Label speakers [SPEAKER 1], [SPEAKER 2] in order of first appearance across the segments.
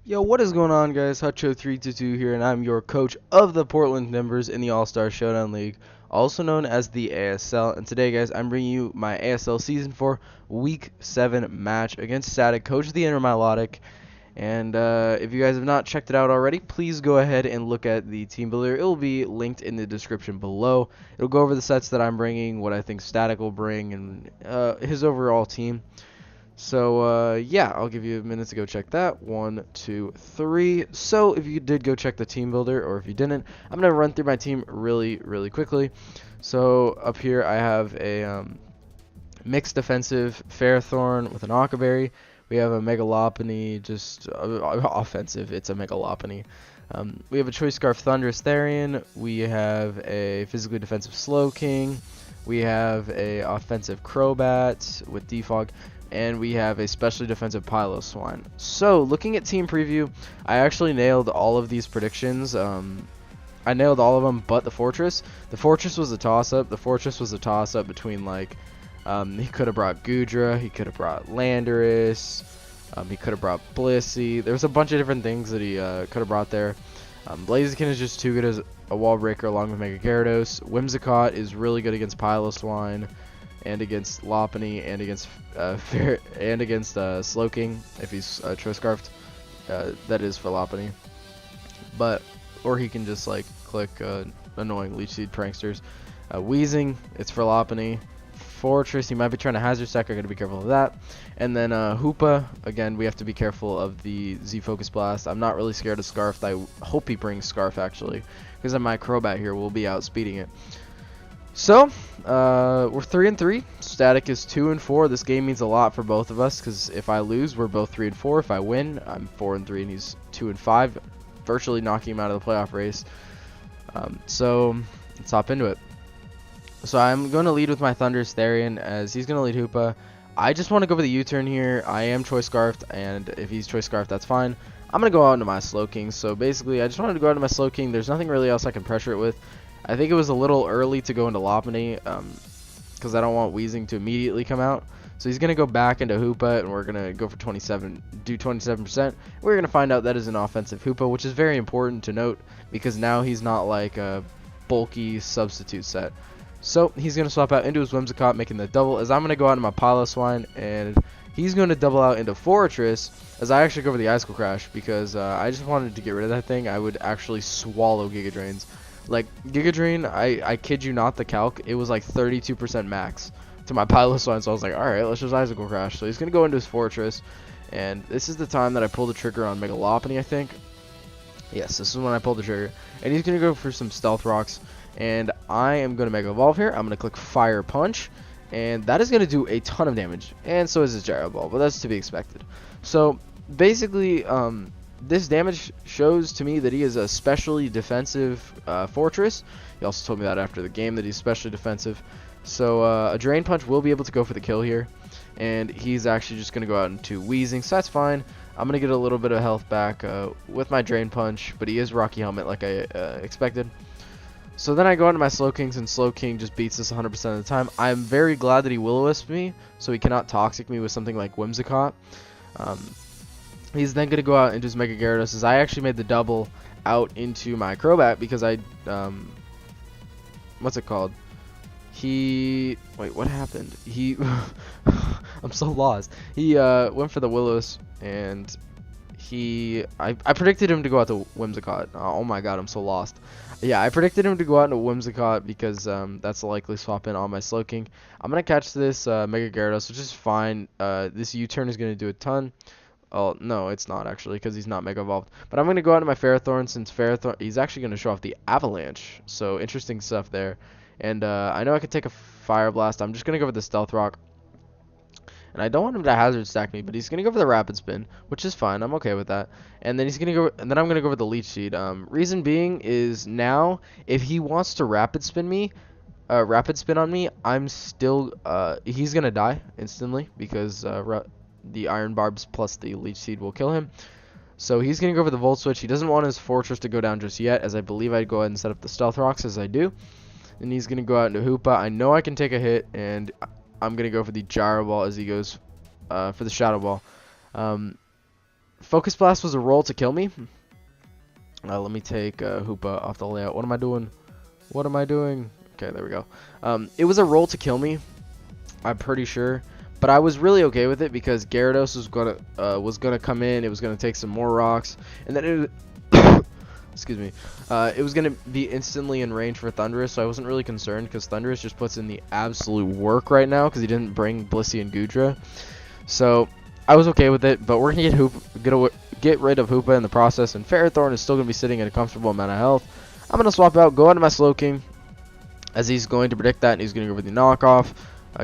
[SPEAKER 1] Yo, what is going on, guys? Hutcho322 here, and I'm your coach of the Portland Timbers in the All-Star Showdown League, also known as the ASL. And today, guys, I'm bringing you my ASL Season 4 Week 7 match against Static, coach of the inner Milotic. And if you guys have not checked it out already, please go ahead and look at the team builder. It will be linked in the description below. It'll go over the sets that I'm bringing, what I think Static will bring, and his overall team. So, yeah, I'll give you a minute to go check that. 1, 2, 3. So, if you did go check the team builder, or if you didn't, I'm going to run through my team really quickly. So, up here I have a mixed defensive Fairthorn with an Ockaberry. We have a Megalopony, just offensive. It's a Megalopony. We have a Choice Scarf Thunderstruck. We have a physically defensive Slowking. We have a offensive Crobat with Defog. And we have a specially defensive Piloswine. So, looking at team preview, I actually nailed all of these predictions. I nailed all of them but the Fortress. The Fortress was a toss-up. The Fortress was a toss-up between, like, he could have brought Goodra, he could have brought Landorus, he could have brought Blissey. There was a bunch of different things that he could have brought there. Blaziken is just too good as a wall breaker along with Mega Gyarados. Whimsicott is really good against Piloswine and against Lopunny and against Slowking if he's Choice Scarfed. That is for Lopunny. But or he can just like click annoying Leech Seed Pranksters. Wheezing, it's for Lopunny. Fortress, he might be trying to Hazard Stack. I gotta be careful of that. And then Hoopa, again, we have to be careful of the Z Focus Blast. I'm not really scared of Scarf. I hope he brings Scarf actually, because my Crobat here will be outspeeding it. So, we're 3-3. Static is 2-4. This game means a lot for both of us because if I lose, we're both 3-4. If I win, I'm 4-3 and he's 2-5, virtually knocking him out of the playoff race. So, let's hop into it. So, I'm going to lead with my Thunderstruck as he's going to lead Hoopa. I just want to go for the U-turn here. I am Choice Scarfed, and if he's Choice Scarfed, that's fine. I'm going to go out into my Slowking. So, basically, I just wanted to go out into my Slowking. There's nothing really else I can pressure it with. I think it was a little early to go into Lopunny because I don't want Wheezing to immediately come out. So he's going to go back into Hoopa, and we're going to go for 27%. We're going to find out that is an offensive Hoopa, which is very important to note because now he's not like a bulky substitute set. So he's going to swap out into his Whimsicott, making the double, as I'm going to go out into my Piloswine, and he's going to double out into Fortress, as I actually go for the Icicle Crash because I just wanted to get rid of that thing. I would actually swallow Giga Drains. Like, Giga Drain, I kid you not, the calc, it was like 32% max to my Piloswine, so I was like, alright, let's just Icicle Crash. So he's going to go into his Fortress, and this is the time that I pull the trigger on Megalopony, I think. Yes, this is when I pulled the trigger. And he's going to go for some Stealth Rocks, and I am going to Mega Evolve here. I'm going to click Fire Punch, and that is going to do a ton of damage, and so is his Gyro Ball, but that's to be expected. So, basically, this damage shows to me that he is a specially defensive Fortress. He also told me that after the game that he's specially defensive. So a Drain Punch will be able to go for the kill here. And he's actually just going to go out into Wheezing, so that's fine. I'm going to get a little bit of health back with my Drain Punch, but he is Rocky Helmet like I expected. So then I go into my Slowkings, and Slowking just beats this 100% of the time. I'm very glad that he Will-O-Wisp me, so he cannot Toxic me with something like Whimsicott. He's then going to go out into his Mega Gyarados, as I actually made the double out into my Crobat because I, what's it called? Wait, what happened? I'm so lost. He went for the Will-O-Wisp, and I predicted him to go out to Whimsicott. Oh my god, I'm so lost. Yeah, I predicted him to go out into Whimsicott because that's a likely swap in on my Slowking. I'm going to catch this Mega Gyarados, which is fine. This U-turn is going to do a ton. Oh, no, it's not actually because he's not Mega Evolved. But I'm going to go out to my Ferrothorn since Ferrothorn, he's actually going to show off the Avalanche. So, interesting stuff there. And I know I could take a Fire Blast. I'm just going to go for the Stealth Rock. And I don't want him to Hazard Stack me, but he's going to go for the Rapid Spin, which is fine. I'm okay with that. And then I'm going to go for the Leech Seed. Reason being is now, if he wants to Rapid Spin on me, I'm still, he's going to die instantly because the Iron Barbs plus the Leech Seed will kill him. So he's going to go for the Volt Switch. He doesn't want his Fortress to go down just yet, as I believe I'd go ahead and set up the Stealth Rocks as I do. And he's going to go out into Hoopa. I know I can take a hit, and I'm going to go for the Gyro Ball as he goes for the Shadow Ball. Focus Blast was a roll to kill me. Let me take Hoopa off the layout. What am I doing? What am I doing? Okay, there we go. It was a roll to kill me, I'm pretty sure. But I was really okay with it because Gyarados was gonna come in. It was gonna take some more rocks, and then it excuse me. It was gonna be instantly in range for Thundurus, so I wasn't really concerned because Thundurus just puts in the absolute work right now because he didn't bring Blissey and Goodra. So I was okay with it, but we're gonna get rid of Hoopa in the process, and Ferrothorn is still gonna be sitting at a comfortable amount of health. I'm gonna swap out, go into my Slowking, as he's going to predict that, and he's gonna go with the knockoff.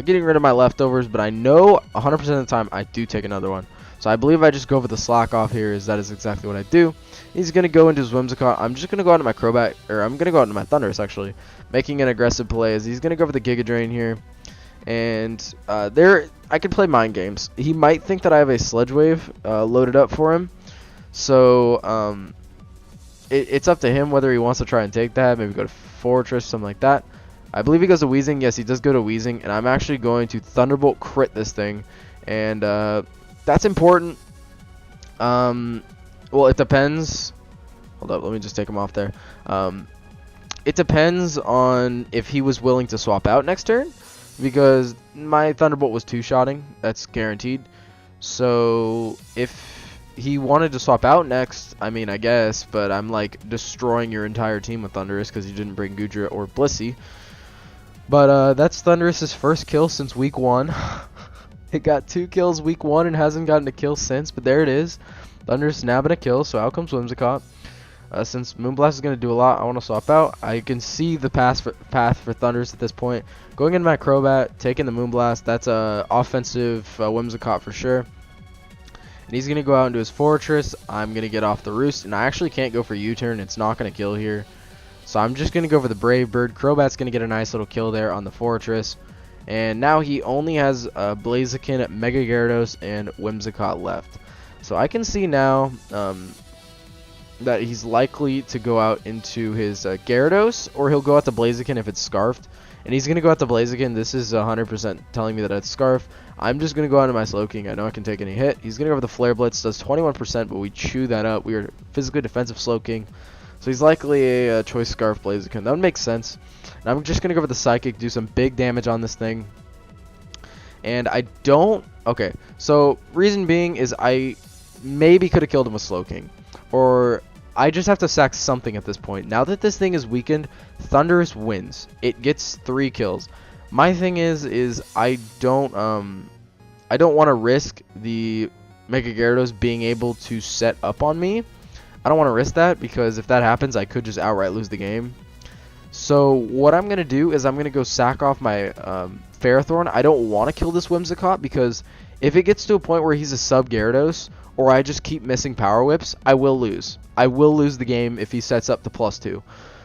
[SPEAKER 1] Getting rid of my leftovers, but I know 100% of the time I do take another one. So I believe I just go for the slack off here, that is exactly what I do. He's going to go into his Whimsicott. I'm just going to go into my Crobat, or I'm going to go into my Thundurus actually, making an aggressive play as he's going to go for the Giga Drain here. And I could play mind games. He might think that I have a Sludge Wave loaded up for him. So it's up to him whether he wants to try and take that, maybe go to Fortress, something like that. I believe he goes to Weezing. Yes, he does go to Weezing, and I'm actually going to Thunderbolt crit this thing, and that's important. Well, it depends. Hold up, let me just take him off there. It depends on if he was willing to swap out next turn, because my Thunderbolt was two-shotting. That's guaranteed. So if he wanted to swap out next, I mean, I guess, but I'm like destroying your entire team with Thundurus because you didn't bring Goodra or Blissey. But that's Thundurus' first kill since week 1. It got 2 kills week 1 and hasn't gotten a kill since, but there it is. Thundurus nabbing a kill, so out comes Whimsicott. Since Moonblast is going to do a lot, I want to swap out. I can see the path for Thundurus at this point. Going into my Crobat, taking the Moonblast, that's a offensive Whimsicott for sure. And he's going to go out into his Fortress. I'm going to get off the Roost, and I actually can't go for U-turn. It's not going to kill here. So I'm just going to go for the Brave Bird. Crobat's going to get a nice little kill there on the Fortress. And now he only has Blaziken, Mega Gyarados, and Whimsicott left. So I can see now that he's likely to go out into his Gyarados, or he'll go out to Blaziken if it's Scarfed. And he's going to go out to Blaziken. This is 100% telling me that it's Scarf. I'm just going to go out into my Slowking. I know I can take any hit. He's going to go for the Flare Blitz. Does 21%, but we chew that up. We are physically defensive Slowking. So he's likely a choice Scarf Blaziken. That would make sense. And I'm just going to go for the Psychic, do some big damage on this thing. And I don't... Okay, so reason being is I maybe could have killed him with Slowking. Or I just have to sack something at this point. Now that this thing is weakened, Thundurus wins. It gets 3 kills. My thing is I don't want to risk the Mega Gyarados being able to set up on me. I don't want to risk that because if that happens, I could just outright lose the game. So what I'm going to do is I'm going to go sack off my Ferrothorn. I don't want to kill this Whimsicott because if it gets to a point where he's a sub Gyarados or I just keep missing Power Whips, I will lose. I will lose the game if he sets up the +2.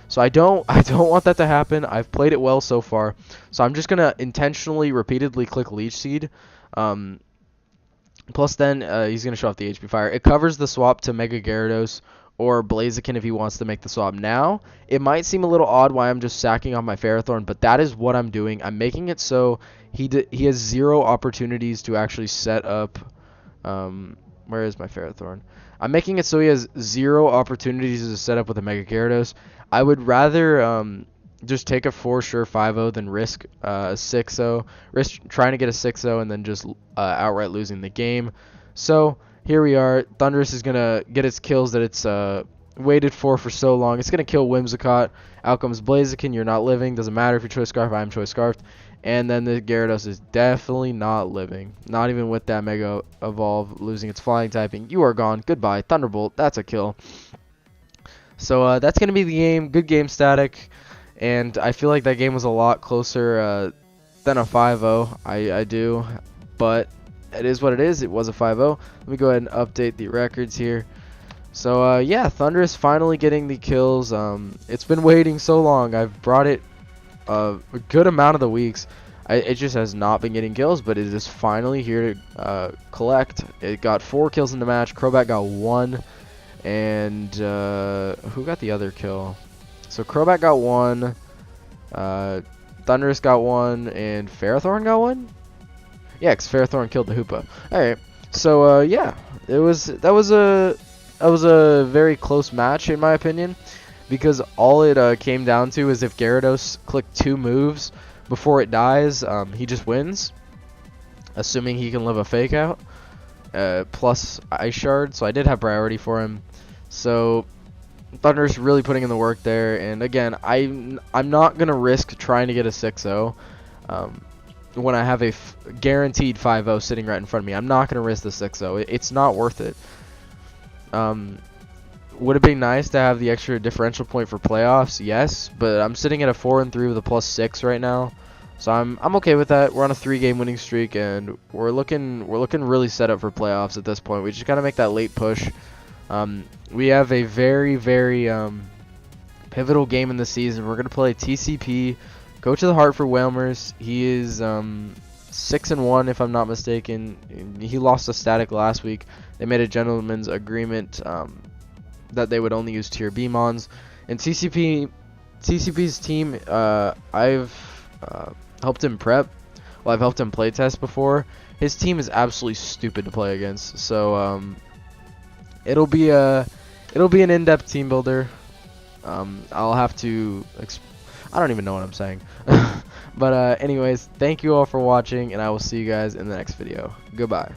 [SPEAKER 1] So I don't want that to happen. I've played it well so far. So I'm just going to intentionally repeatedly click Leech Seed. Plus then he's going to show off the HP Fire. It covers the swap to Mega Gyarados or Blaziken if he wants to make the swap now. It might seem a little odd why I'm just sacking on my Ferrothorn, but that is what I'm doing. I'm making it so he has 0 opportunities to actually set up... where is my Ferrothorn? I'm making it so he has 0 opportunities to set up with a Mega Gyarados. I would rather just take a for sure 5-0 than risk a 6-0. Risk trying to get a 6-0 and then just outright losing the game. So here we are. Thundurus is going to get its kills that it's waited for so long. It's going to kill Whimsicott. Out comes Blaziken. You're not living. Doesn't matter if you're Choice Scarf. I'm Choice Scarfed. And then the Gyarados is definitely not living. Not even with that Mega Evolve losing its flying typing. You are gone. Goodbye. Thunderbolt. That's a kill. So that's going to be the game. Good game static. And I feel like that game was a lot closer than a 5-0. I do. But it is what it is. It was a 5-0. Let me go ahead and update the records here. So yeah, Thundurus finally getting the kills. It's been waiting so long. I've brought it a good amount of the weeks. It just has not been getting kills, but it is finally here to collect. It got 4 kills in the match. Crobat got 1. And who got the other kill? So Crobat got 1. Thundurus got 1. And Ferrothorn got 1? Yeah, because Ferrothorn killed the Hoopa. Alright. So yeah, that was a very close match in my opinion, because all it came down to is if Gyarados clicked 2 moves before it dies, he just wins, assuming he can live a fake out, plus Ice Shard, so I did have priority for him. So Thunder's really putting in the work there, and again, I'm not gonna risk trying to get a 6-0 when I have a guaranteed 5-0 sitting right in front of me. I'm not gonna risk the 6-0. It's not worth it. Would it be nice to have the extra differential point for playoffs? Yes, but I'm sitting at a 4-3 with a +6 right now, so I'm okay with that. We're on a 3-game winning streak, and we're looking really set up for playoffs at this point. We just gotta make that late push. We have a very pivotal game in the season. We're gonna play TCP, Coach of the Heart for Whalmers. He is 6-1 if I'm not mistaken. He lost to Static last week. They made a gentleman's agreement that they would only use tier B mons. And TCP's team, I've helped him prep. Well, I've helped him play test before. His team is absolutely stupid to play against. So it'll be an in-depth team builder. I'll have to. I don't even know what I'm saying. But anyways, thank you all for watching, and I will see you guys in the next video. Goodbye.